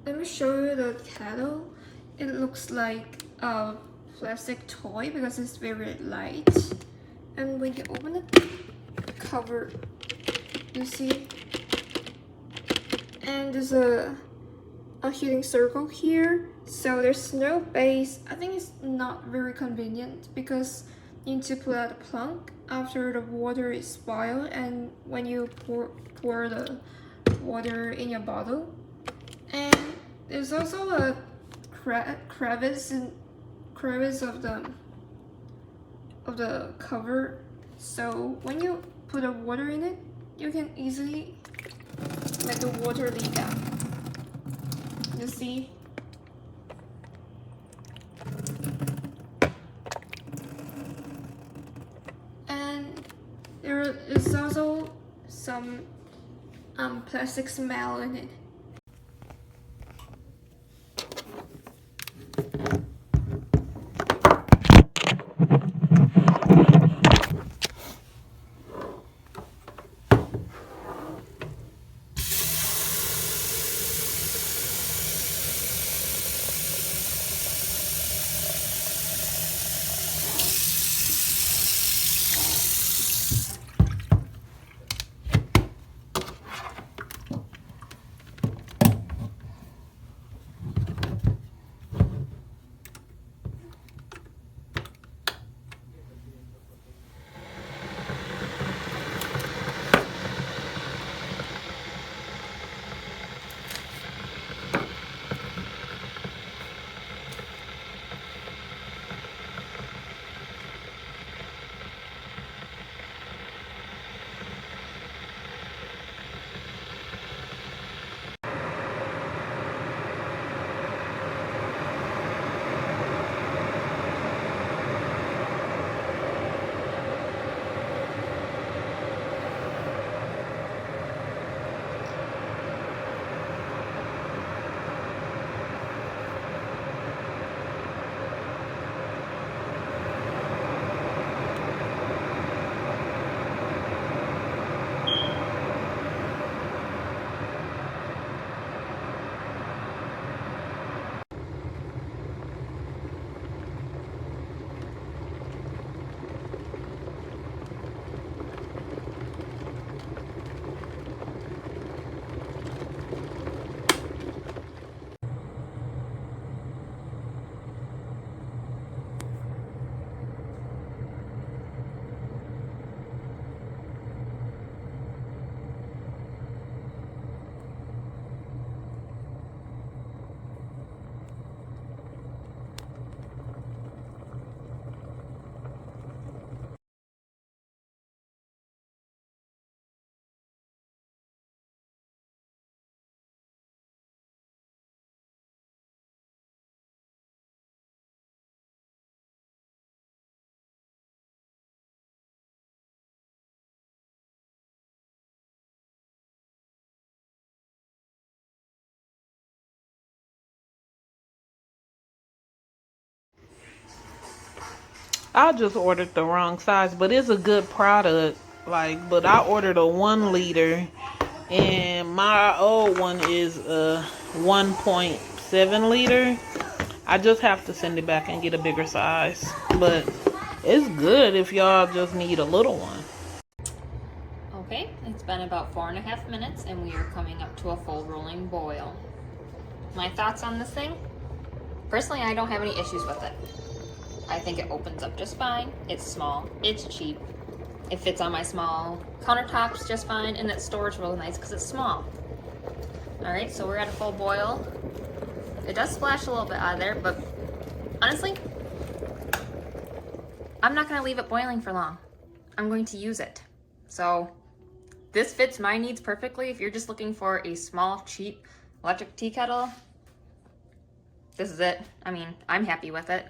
let me show you the kettle. It looks like a plastic toy because it's very light. And when you open it, the cover, you see, and there's a heating circle here, so there's no base. I think it's not very convenient because you need to pull out the plug after the water is boiled, and when you pour the water in your bottle. And there's also a crevice of the cover, so when you put the water in it, you can easily let the water leak out. You see? And there is also some plastic smell in it. I just ordered the wrong size, but it's a good product. But I ordered a 1 liter, and my old one is a 1.7 liter. I just have to send it back and get a bigger size, but it's good if y'all just need a little one. Okay, it's been about 4.5 minutes and we are coming up to a full rolling boil. My thoughts on this thing? Personally, I don't have any issues with it. I think it opens up just fine. It's small, it's cheap. It fits on my small countertops just fine, and it stores really nice because it's small. All right, so we're at a full boil. It does splash a little bit out of there, but honestly, I'm not gonna leave it boiling for long. I'm going to use it. So this fits my needs perfectly. If you're just looking for a small, cheap electric tea kettle, this is it. I mean, I'm happy with it.